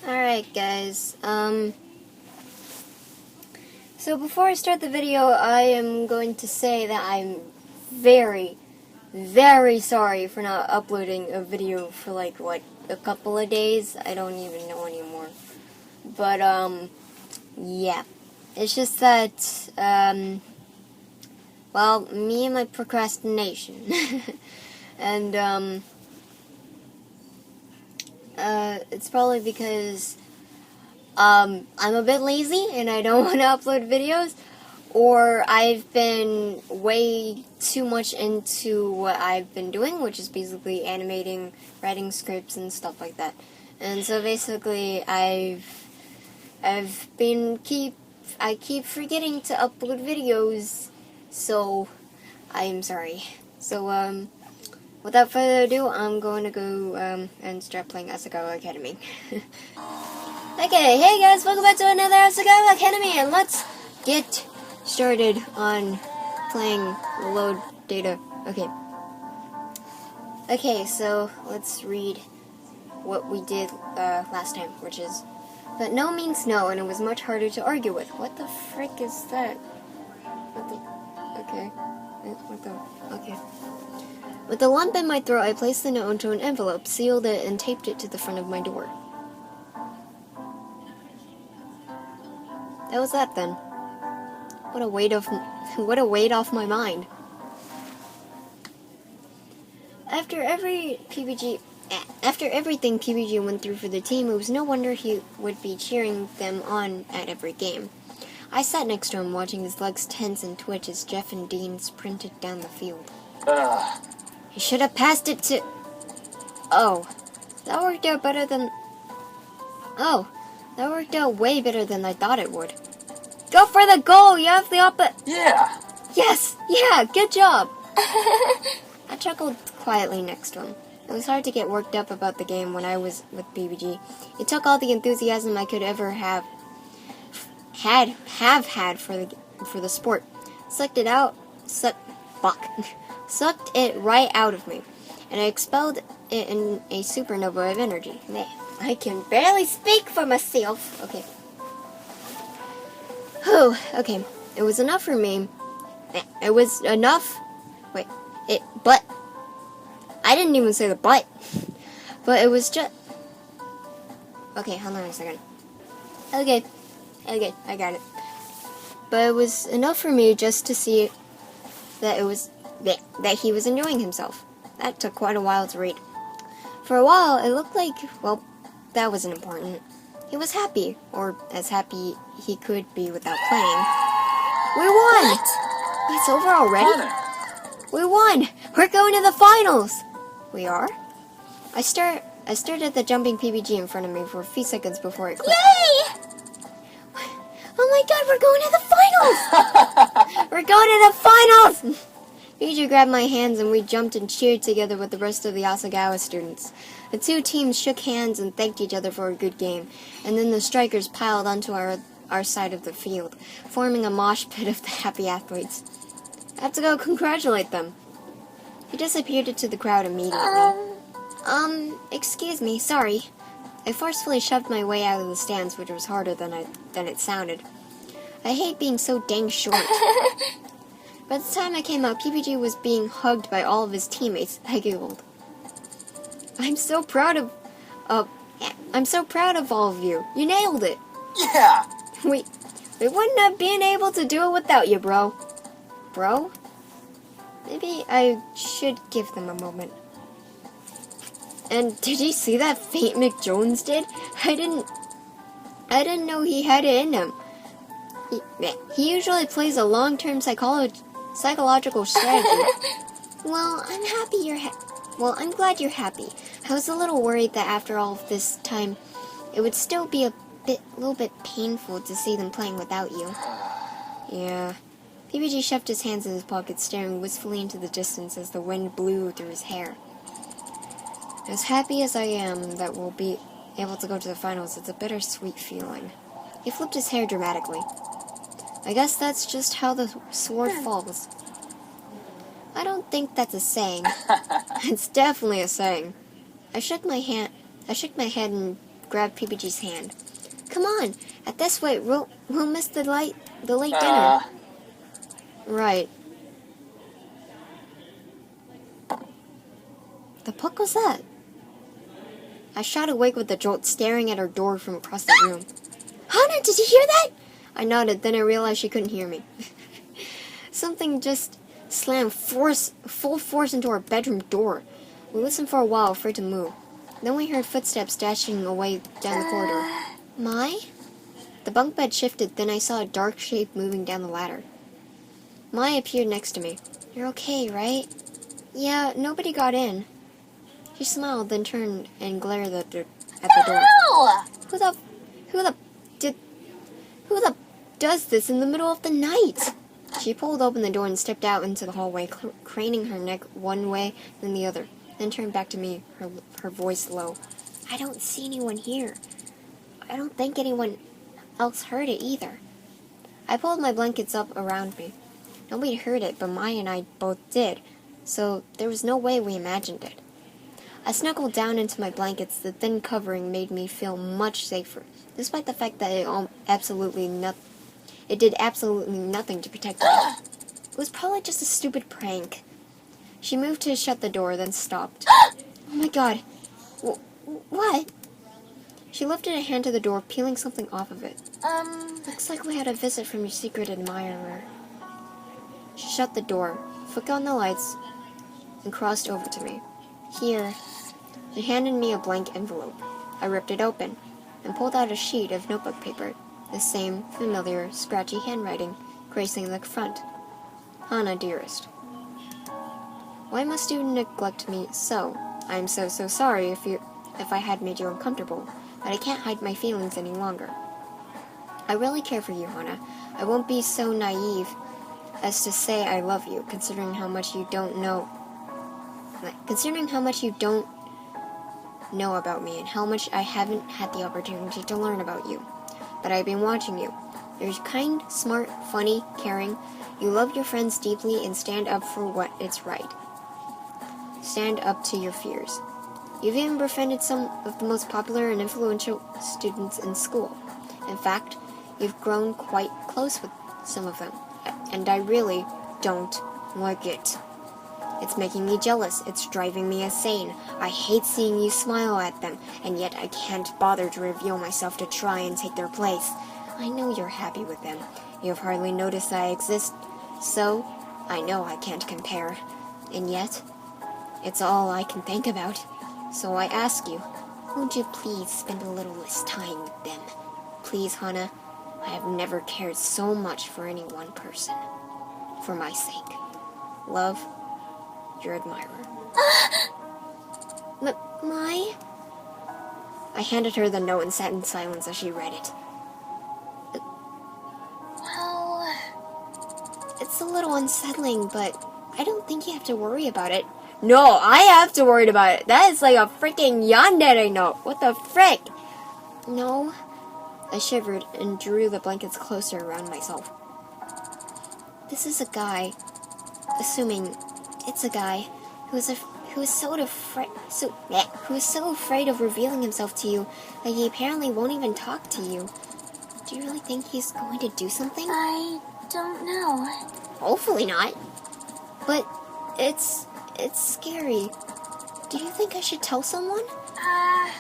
Alright guys, so before I start the video, I am going to say that I'm very, very sorry for not uploading a video for like, what, a couple of days? I don't even know anymore. But, yeah. It's just that, well, me and my procrastination. And, it's probably because I'm a bit lazy and I don't want to upload videos, or I've been way too much into what I've been doing, which is basically animating, writing scripts and stuff like that. And so basically I keep forgetting to upload videos, so I'm sorry. So without further ado, I'm going to go and start playing Asagao Academy. Okay, hey guys, welcome back to another Asagao Academy, and let's get started on playing load data. Okay, so let's read what we did last time, which is, but no means no, and it was much harder to argue with. What the frick is that? Okay. With a lump in my throat, I placed the note into an envelope, sealed it, and taped it to the front of my door. That was that then. What a weight off my mind. After everything PBG went through for the team, it was no wonder he would be cheering them on at every game. I sat next to him, watching his legs tense and twitch as Jeff and Dean sprinted down the field. He should have passed it to... Oh, that worked out way better than I thought it would. Go for the goal! You have the opposite... Yeah! Yes! Yeah! Good job! I chuckled quietly next to him. It was hard to get worked up about the game when I was with PBG. It took all the enthusiasm I could ever have had for the sport. Sucked it right out of me, and I expelled it in a supernova of energy. I can barely speak for myself. Okay. Oh, okay. It was enough for me. It was enough. But I didn't even say the but. But it was just. Okay, hold on a second. Okay, I got it. But it was enough for me just to see that that he was enjoying himself. That took quite a while to read. For a while, it looked like, well, that wasn't important. He was happy, or as happy he could be without playing. We won! It's over already? We won! We're going to the finals! We are? I stared at the jumping PBG in front of me for a few seconds before it clicked. Yay! Oh my god, we're going to the finals! We're going to the finals! PBG grabbed my hands and we jumped and cheered together with the rest of the Asagao students. The two teams shook hands and thanked each other for a good game, and then the strikers piled onto our side of the field, forming a mosh pit of the happy athletes. I have to go congratulate them. He disappeared into the crowd immediately. Excuse me, sorry. I forcefully shoved my way out of the stands, which was harder than it sounded. I hate being so dang short. By the time I came out, PBG was being hugged by all of his teammates. I giggled. I'm so proud of all of you. You nailed it. Yeah! We wouldn't have been able to do it without you, bro. Bro? Maybe I should give them a moment. And did you see that feint McJones did? I didn't know he had it in him. He usually plays a long-term psychological strategy. Well, I'm glad you're happy. I was a little worried that after all of this time, it would still be a little bit painful to see them playing without you. Yeah. PBG shoved his hands in his pockets, staring wistfully into the distance as the wind blew through his hair. As happy as I am that we'll be able to go to the finals, it's a bittersweet feeling. He flipped his hair dramatically. I guess that's just how the sword falls. I don't think that's a saying. It's definitely a saying. I shook my head and grabbed PBG's hand. Come on, at this rate, we'll miss the late dinner. Right. The fuck was that? I shot awake with a jolt, staring at her door from across the room. Hana, did you hear that? I nodded, then I realized she couldn't hear me. Something just slammed full force into our bedroom door. We listened for a while, afraid to move. Then we heard footsteps dashing away down the corridor. Mai? The bunk bed shifted, then I saw a dark shape moving down the ladder. Mai appeared next to me. You're okay, right? Yeah, nobody got in. She smiled, then turned and glared at the door. Who the does this in the middle of the night? She pulled open the door and stepped out into the hallway, craning her neck one way then the other, then turned back to me, her voice low. I don't see anyone here. I don't think anyone else heard it either. I pulled my blankets up around me. Nobody heard it, but Mai and I both did, so there was no way we imagined it. I snuggled down into my blankets. The thin covering made me feel much safer, despite the fact that it did absolutely nothing to protect me. It was probably just a stupid prank. She moved to shut the door, then stopped. Oh my god. What? She lifted a hand to the door, peeling something off of it. Looks like we had a visit from your secret admirer. She shut the door, flicked on the lights, and crossed over to me. Here. She handed me a blank envelope. I ripped it open and pulled out a sheet of notebook paper, the same familiar, scratchy handwriting gracing the front. Hana, dearest. Why must you neglect me so? I am so sorry if I had made you uncomfortable, but I can't hide my feelings any longer. I really care for you, Hana. I won't be so naive as to say I love you, considering how much you don't know about me and how much I haven't had the opportunity to learn about you. But I've been watching you. You're kind, smart, funny, caring. You love your friends deeply and stand up for what is right. Stand up to your fears. You've even befriended some of the most popular and influential students in school. In fact, you've grown quite close with some of them. And I really don't like it. It's making me jealous. It's driving me insane. I hate seeing you smile at them, and yet I can't bother to reveal myself to try and take their place. I know you're happy with them. You've hardly noticed I exist, so I know I can't compare. And yet, it's all I can think about. So I ask you, would you please spend a little less time with them? Please, Hana, I have never cared so much for any one person. For my sake. Love, your admirer. Mai? I handed her the note and sat in silence as she read it. Well, it's a little unsettling, but I don't think you have to worry about it. No, I have to worry about it. That is like a freaking Yandere note. What the frick? No. I shivered and drew the blankets closer around myself. This is a guy, assuming it's a guy, who is so afraid of revealing himself to you that he apparently won't even talk to you. Do you really think he's going to do something? I don't know. Hopefully not. But it's scary. Do you think I should tell someone? I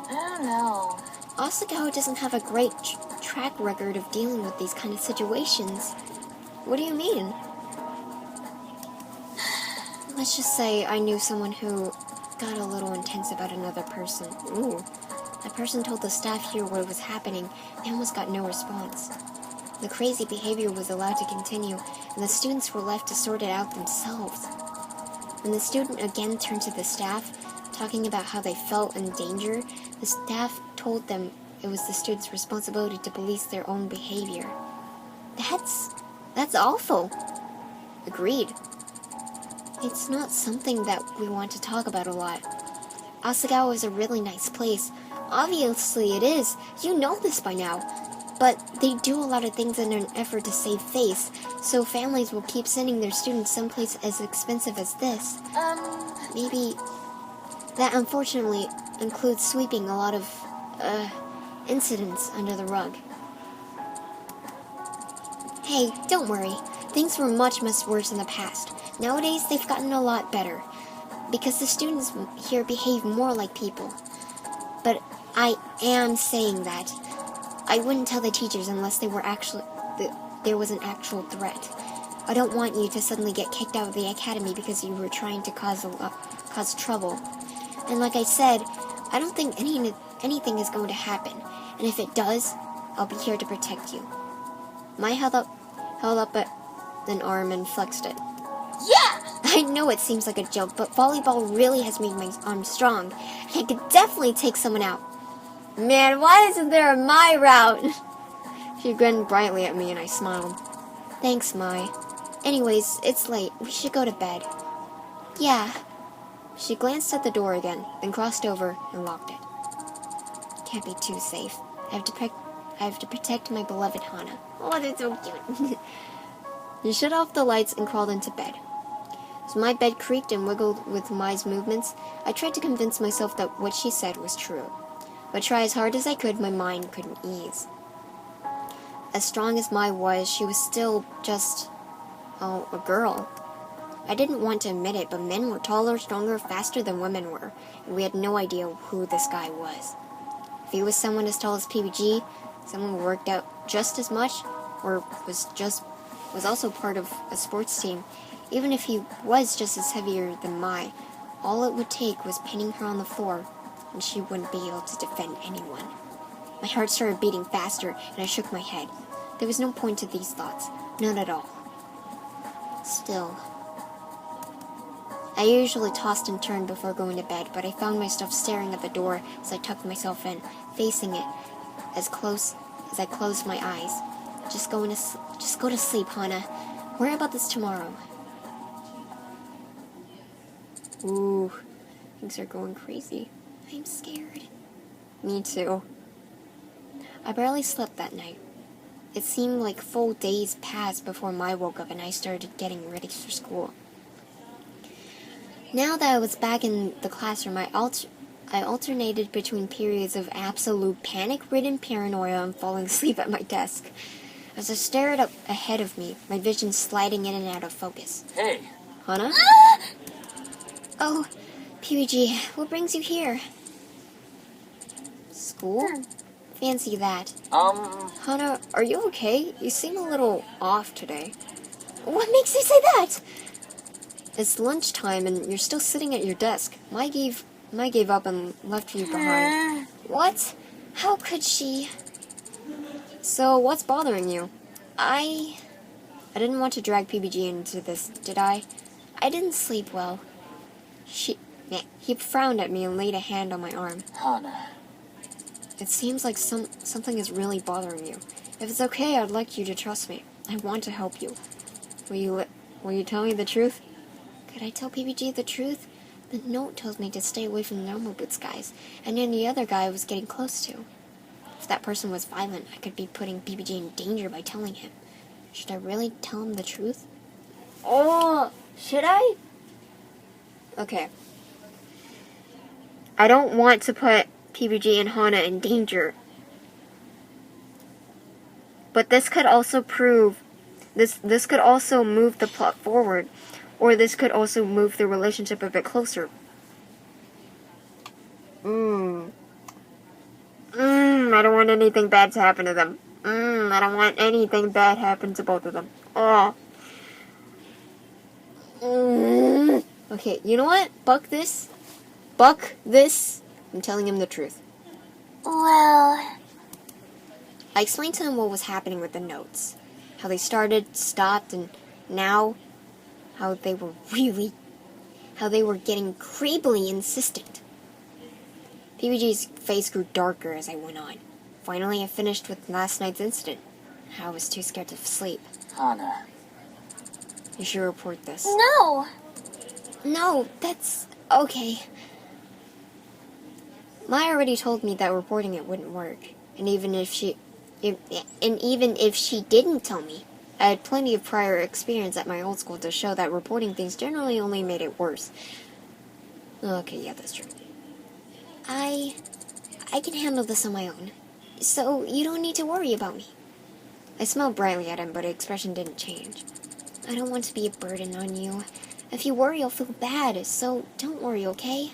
don't know. Asagao doesn't have a great track record of dealing with these kind of situations. What do you mean? Let's just say I knew someone who got a little intense about another person. Ooh. That person told the staff here what was happening and almost got no response. The crazy behavior was allowed to continue, and the students were left to sort it out themselves. When the student again turned to the staff, talking about how they felt in danger, the staff told them it was the students' responsibility to police their own behavior. That's awful. Agreed. It's not something that we want to talk about a lot. Asagao is a really nice place. Obviously it is. You know this by now. But they do a lot of things in an effort to save face, so families will keep sending their students someplace as expensive as this. Maybe that unfortunately includes sweeping a lot of incidents under the rug. Hey, don't worry. Things were much worse in the past. Nowadays, they've gotten a lot better, because the students here behave more like people. But I am saying that I wouldn't tell the teachers unless there was an actual threat. I don't want you to suddenly get kicked out of the academy because you were trying to cause trouble. And like I said, I don't think anything is going to happen. And if it does, I'll be here to protect you. Mai held up an arm and flexed it. Yeah! I know it seems like a joke, but volleyball really has made my arm strong. I could definitely take someone out. Man, why isn't there a Mai route? She grinned brightly at me and I smiled. Thanks, Mai. Anyways, it's late. We should go to bed. Yeah. She glanced at the door again, then crossed over and locked it. Can't be too safe. I have to protect my beloved Hana. Oh, that's so cute. He shut off the lights and crawled into bed. As my bed creaked and wiggled with Mai's movements, I tried to convince myself that what she said was true. But try as hard as I could, my mind couldn't ease. As strong as Mai was, she was still just, a girl. I didn't want to admit it, but men were taller, stronger, faster than women were, and we had no idea who this guy was. If he was someone as tall as PBG, someone who worked out just as much, or was also part of a sports team, even if he was just as heavier than Mai, all it would take was pinning her on the floor, and she wouldn't be able to defend anyone. My heart started beating faster, and I shook my head. There was no point to these thoughts, none at all. Still, I usually tossed and turned before going to bed, but I found myself staring at the door as I tucked myself in, facing it as close as I closed my eyes. Just go to sleep, Hana. Worry about this tomorrow. Ooh, things are going crazy. I'm scared. Me too. I barely slept that night. It seemed like full days passed before Mai woke up and I started getting ready for school. Now that I was back in the classroom, I alternated between periods of absolute panic-ridden paranoia and falling asleep at my desk. As I stared up ahead of me, my vision sliding in and out of focus. Hey. Hana? Oh, PBG, what brings you here? School? Fancy that. Hana, are you okay? You seem a little off today. What makes you say that? It's lunchtime and you're still sitting at your desk. Mai gave up and left you behind. What? How could she? So, what's bothering you? I didn't want to drag PBG into this, did I? I didn't sleep well. He frowned at me and laid a hand on my arm. Hana. It seems like something is really bothering you. If it's okay, I'd like you to trust me. I want to help you. Will you tell me the truth? Could I tell PBG the truth? The note tells me to stay away from the normal boots guys, and any other guy I was getting close to. If that person was violent, I could be putting PBG in danger by telling him. Should I really tell him the truth? Oh, should I? Okay. I don't want to put PBG and Hana in danger. But this could also this could also move the plot forward, or this could also move the relationship a bit closer. I don't want anything bad to happen to them. I don't want anything bad to happen to both of them. Oh. Okay, you know what? Buck this. I'm telling him the truth. Well... I explained to him what was happening with the notes. How they started, stopped, and now how they were getting creepily insistent. PBG's face grew darker as I went on. Finally, I finished with last night's incident. I was too scared to sleep. Hana. You should report this. No, that's okay. Mai already told me that reporting it wouldn't work. And even if she didn't tell me, I had plenty of prior experience at my old school to show that reporting things generally only made it worse. Okay, yeah, that's true. I I can handle this on my own. So you don't need to worry about me. I smiled brightly at him, but his expression didn't change. I don't want to be a burden on you. If you worry, I'll feel bad, so don't worry, okay?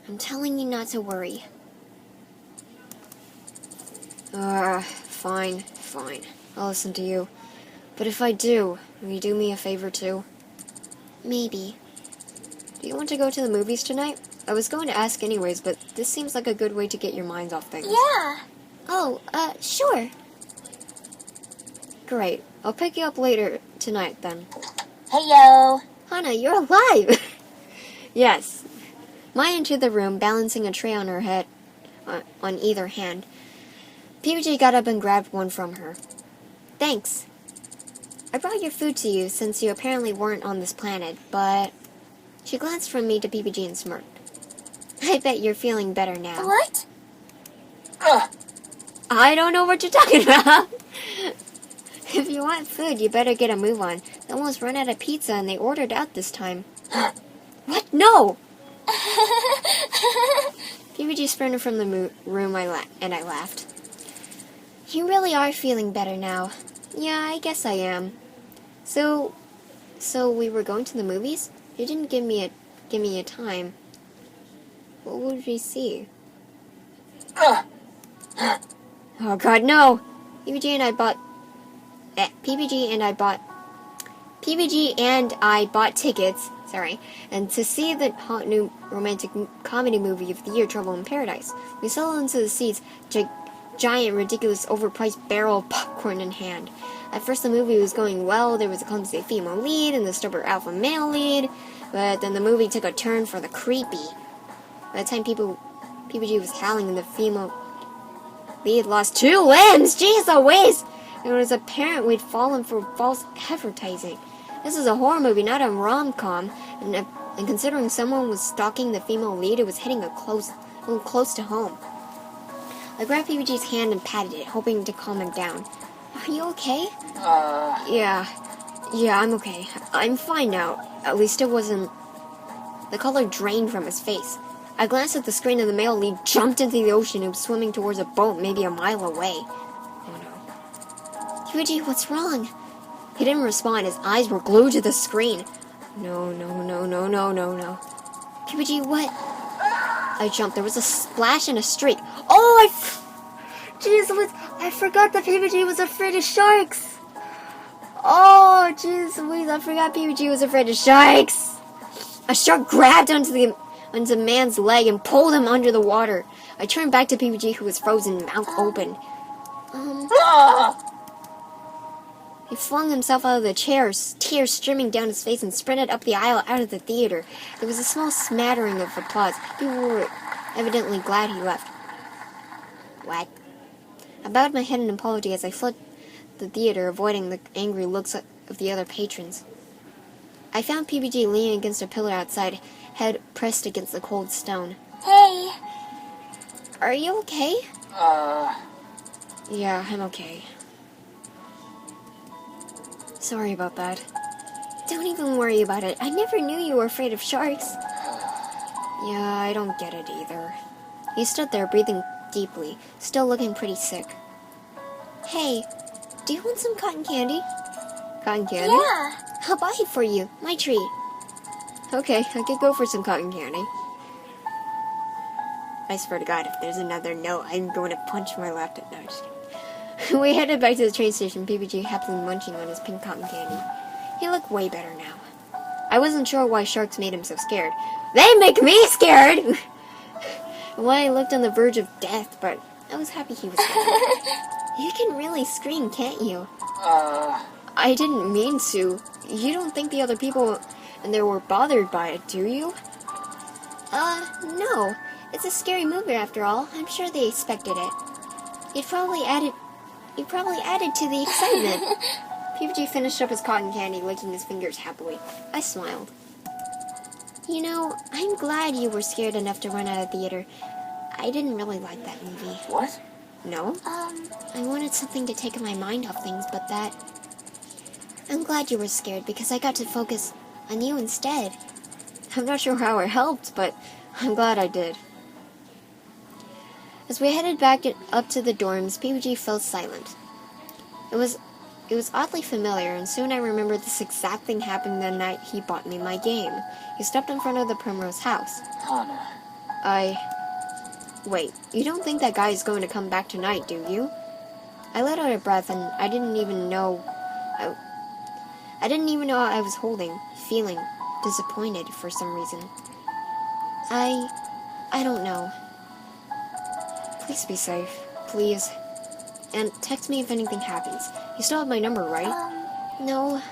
I'm telling you not to worry. Fine. I'll listen to you. But if I do, will you do me a favor too? Maybe. Do you want to go to the movies tonight? I was going to ask anyways, but this seems like a good way to get your minds off things. Yeah. Oh, sure. Great. I'll pick you up later tonight then. Hey, yo. Hana, you're alive! Yes. Mai entered the room, balancing a tray on her head, on either hand. PBG got up and grabbed one from her. Thanks. I brought your food to you since you apparently weren't on this planet, but... She glanced from me to PBG and smirked. I bet you're feeling better now. What? I don't know what you're talking about. If you want food, you better get a move on. They almost ran out of pizza and they ordered out this time. What? No! PBG sprinted from the room and I laughed. You really are feeling better now. Yeah, I guess I am. So we were going to the movies? You didn't give me a time. What would we see? Oh God, no! PBG and I bought tickets. Sorry, and to see the hot new romantic comedy movie of the year, Trouble in Paradise. We settled into the seats, giant, ridiculous, overpriced barrel of popcorn in hand. At first, the movie was going well. There was a clumsy female lead and the stubborn alpha male lead, but then the movie took a turn for the creepy. By the time PBG was howling and the female lead lost 2 limbs, jeez Louise! It was apparent we'd fallen for false advertising. This is a horror movie, not a rom-com, and considering someone was stalking the female lead, it was hitting a little close to home. I grabbed PBG's hand and patted it, hoping to calm him down. Are you okay? Yeah, I'm okay. I'm fine now. At least it wasn't... The color drained from his face. I glanced at the screen and the male lead jumped into the ocean and was swimming towards a boat maybe a mile away. Oh no. PBG, what's wrong? He didn't respond. His eyes were glued to the screen. No. PBG, what? I jumped. There was a splash and a streak. Oh, jeez, I forgot that PBG was afraid of sharks. Oh, jeez Louise, I forgot PBG was afraid of sharks. A shark grabbed onto the man's leg and pulled him under the water. I turned back to PBG, who was frozen, mouth open. He flung himself out of the chair, tears streaming down his face, and sprinted up the aisle out of the theater. There was a small smattering of applause. People were evidently glad he left. What? I bowed my head in apology as I fled the theater, avoiding the angry looks of the other patrons. I found PBG leaning against a pillar outside, head pressed against the cold stone. Hey. Are you okay? Yeah, I'm okay. Sorry about that. Don't even worry about it. I never knew you were afraid of sharks. Yeah, I don't get it either. He stood there, breathing deeply, still looking pretty sick. Hey, do you want some cotton candy? Cotton candy? Yeah. I'll buy it for you. My treat. Okay, I could go for some cotton candy. I swear to God, if there's another no, I'm going to punch my laptop. No, just kidding. We headed back to the train station, PBG happily munching on his pink cotton candy. He looked way better now. I wasn't sure why sharks made him so scared. They make me scared! Why I looked on the verge of death, but I was happy he was dead. You can really scream, can't you? I didn't mean to. You don't think the other people in there were bothered by it, do you? No. It's a scary movie after all. I'm sure they expected it. It probably added to the excitement. PBG finished up his cotton candy, licking his fingers happily. I smiled. You know, I'm glad you were scared enough to run out of the theater. I didn't really like that movie. What? No? I wanted something to take my mind off things, but that... I'm glad you were scared, because I got to focus on you instead. I'm not sure how it helped, but I'm glad I did. As we headed back up to the dorms, PBG fell silent. It was oddly familiar, and soon I remembered this exact thing happened the night he bought me my game. He stepped in front of the Primrose house. Hana. Wait, you don't think that guy is going to come back tonight, do you? I let out a breath, and I didn't even know I was feeling disappointed for some reason. I don't know. Please be safe, please. And text me if anything happens. You still have my number, right? No.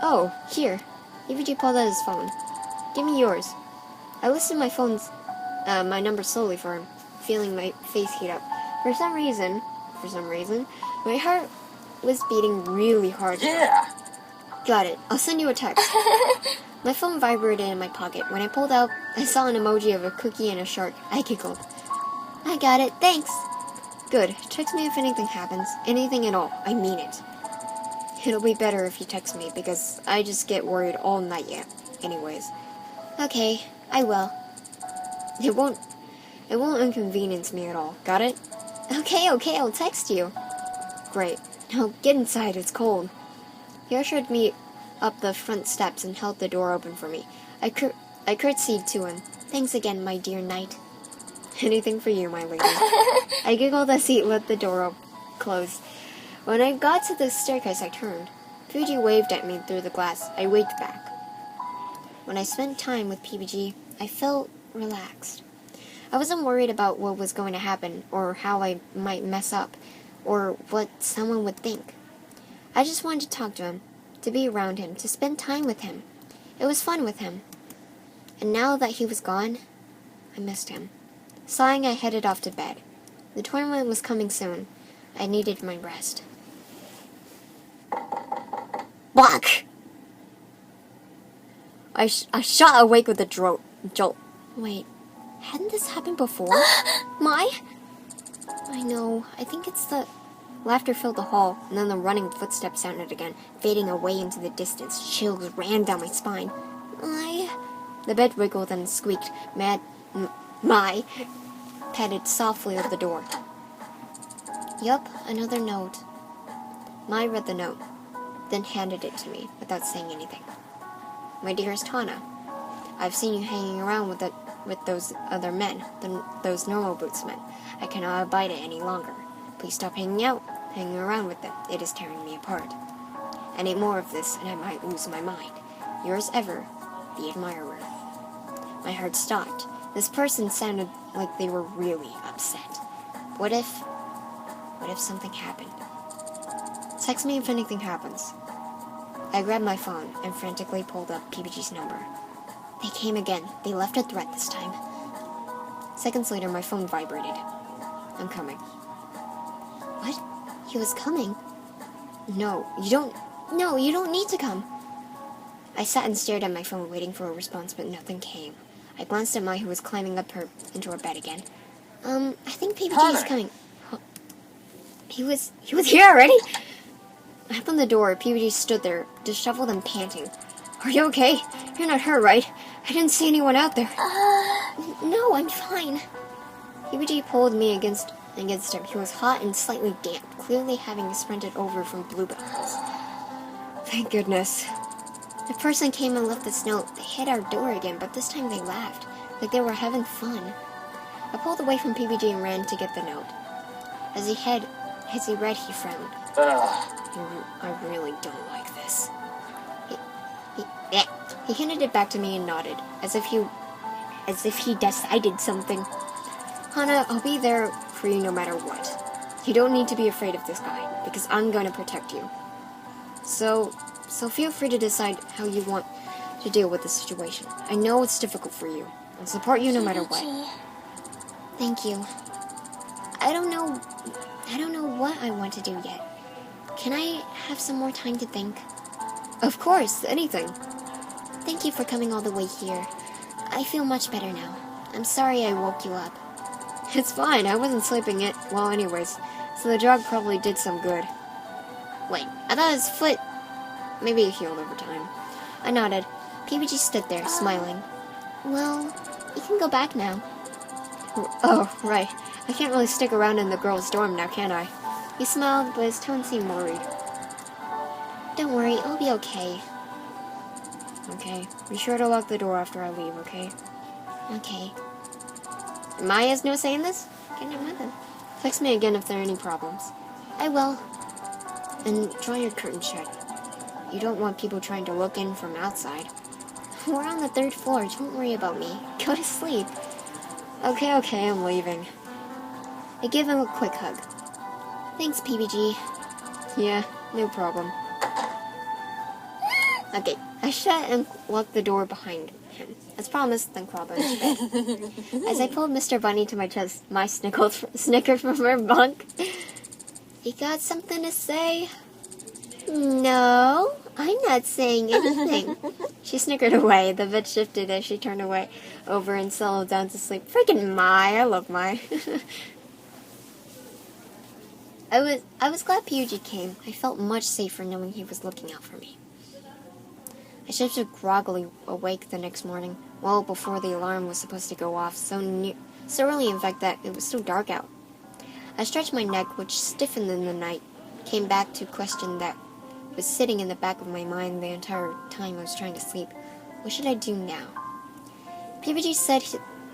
Oh, here. EVG pulled out his phone. Give me yours. I listed my number slowly for him, feeling my face heat up. For some reason, my heart was beating really hard. Yeah. Got it. I'll send you a text. My phone vibrated in my pocket. When I pulled out, I saw an emoji of a cookie and a shark. I giggled. I got it. Thanks. Good. Text me if anything happens. Anything at all. I mean it. It'll be better if you text me, because I just get worried all night anyways. Okay, I will. It won't inconvenience me at all. Got it? Okay, I'll text you. Great. Now get inside, it's cold. He ushered me up the front steps and held the door open for me. I curtsied to him. Thanks again, my dear knight. Anything for you, my lady. I giggled as he let the door close. When I got to the staircase, I turned. Fuji waved at me through the glass. I waved back. When I spent time with PBG, I felt relaxed. I wasn't worried about what was going to happen, or how I might mess up, or what someone would think. I just wanted to talk to him, to be around him, to spend time with him. It was fun with him. And now that he was gone, I missed him. Sighing, I headed off to bed. The tournament was coming soon. I needed my rest. Whack! I shot awake with a jolt. Wait, hadn't this happened before? Mai? I know, I think it's the... Laughter filled the hall, and then the running footsteps sounded again, fading away into the distance. Chills ran down my spine. The bed wiggled and squeaked. Mai patted softly over the door. Yup, another note. Mai read the note, then handed it to me without saying anything. My dearest Hana, I've seen you hanging around with those other men, those normal boots men. I cannot abide it any longer. Please stop hanging around with them. It is tearing me apart. Any more of this, and I might lose my mind. Yours ever, the admirer. My heart stopped. This person sounded like they were really upset. What if something happened? Text me if anything happens. I grabbed my phone and frantically pulled up PBG's number. They came again. They left a threat this time. Seconds later, my phone vibrated. I'm coming. What? He was coming? No, you don't need to come. I sat and stared at my phone, waiting for a response, but nothing came. I glanced at Mai, who was climbing up into her bed again. I think PBG is coming. Huh. He was here already? I opened the door. PBG stood there, disheveled and panting. Are you okay? You're not hurt, right? I didn't see anyone out there. No, I'm fine. PBG pulled me against him. He was hot and slightly damp, clearly having sprinted over from bluebells. Thank goodness. The person came and left this note. They hit our door again, but this time they laughed, like they were having fun. I pulled away from PBG and ran to get the note. As he read, he frowned. I really don't like this. He handed it back to me and nodded, as if he decided something. Hana, I'll be there for you no matter what. You don't need to be afraid of this guy, because I'm going to protect you. So feel free to decide how you want to deal with the situation. I know it's difficult for you. I'll support you no matter what. Thank you. I don't know what I want to do yet. Can I have some more time to think? Of course, anything. Thank you for coming all the way here. I feel much better now. I'm sorry I woke you up. It's fine, I wasn't sleeping anyways, so the drug probably did some good. Wait, I thought his foot... Maybe it healed over time. I nodded. PBG stood there, smiling. Well, You can go back now. Oh, right. I can't really stick around in the girls' dorm now, can I? He smiled, but his tone seemed worried. Don't worry, it'll be okay. Okay. Be sure to lock the door after I leave, okay? Okay. Mai has no say in this? Okay, never mind then. Text me again if there are any problems. I will. And draw your curtain shut. You don't want people trying to look in from outside. We're on the 3rd floor, don't worry about me. Go to sleep. Okay, I'm leaving. I give him a quick hug. Thanks, PBG. Yeah, no problem. Okay, I shut and locked the door behind him. As promised, then crawled on his bed. As I pulled Mr. Bunny to my chest, Mai snickered from her bunk. You got something to say? No, I'm not saying anything. She snickered away. The bed shifted as she turned away over and settled down to sleep. Freaking Mai, I love Mai. I was glad PBG came. I felt much safer knowing he was looking out for me. I shifted groggily awake the next morning, well before the alarm was supposed to go off, so early in fact that it was still dark out. I stretched my neck, which stiffened in the night, came back to a question that was sitting in the back of my mind the entire time I was trying to sleep. What should I do now? PBG said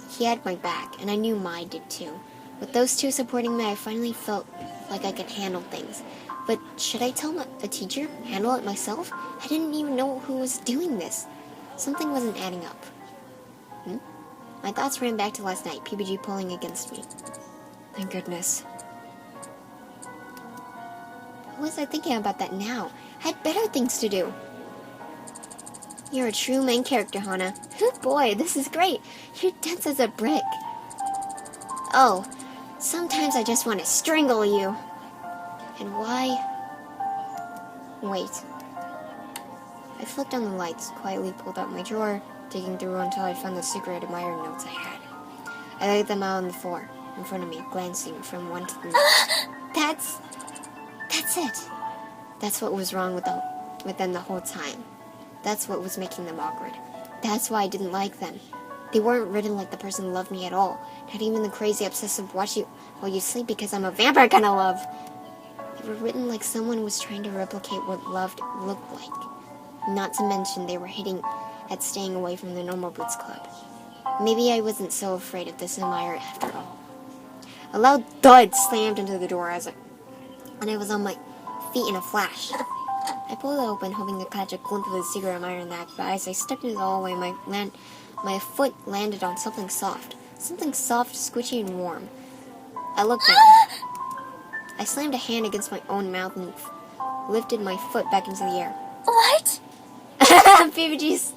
he had my back, and I knew Mai did too. With those two supporting me, I finally felt like I could handle things. But should I tell a teacher? Handle it myself? I didn't even know who was doing this. Something wasn't adding up. My thoughts ran back to last night, PBG pulling against me. Thank goodness. What was I thinking about that now? I had better things to do. You're a true main character, Hana. Boy, this is great. You're dense as a brick. Oh, sometimes I just want to strangle you. And why? Wait. I flipped on the lights, quietly pulled out my drawer, digging through until I found the secret admirer notes I had. I laid them out on the floor, in front of me, glancing from one to the next. That's it. That's what was wrong with them the whole time. That's what was making them awkward. That's why I didn't like them. They weren't written like the person who loved me at all. Not even the crazy, obsessive watch you while you sleep because I'm a vampire kind of love. They were written like someone was trying to replicate what love looked like. Not to mention they were hitting at staying away from the Normal Boots Club. Maybe I wasn't so afraid of this admirer after all. A loud thud slammed into the door and I was on my feet in a flash. I pulled it open, hoping to catch a glimpse of the secret admirer in the act, but as I stepped into the hallway, my foot landed on something soft. Something soft, squishy, and warm. I looked down. I slammed a hand against my own mouth and lifted my foot back into the air. What? PBG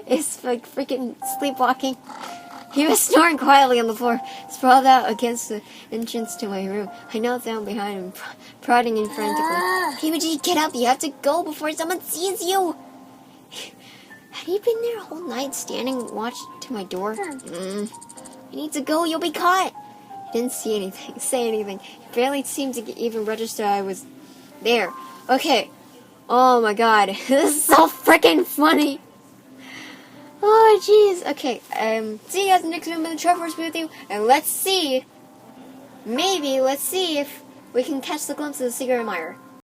is like freaking sleepwalking. He was snoring quietly on the floor, sprawled out against the entrance to my room. I knelt down behind him, prodding him frantically. PBG, get up! You have to go before someone sees you! Had he been there a whole night, standing watch to my door? You need to go, you'll be caught! He didn't say anything. He barely seemed to even register I was there. Okay. Oh my god. This is so freaking funny! Oh, jeez. Okay, see you guys next time in the Trevor's with you, and let's see if we can catch the glimpse of the secret admirer.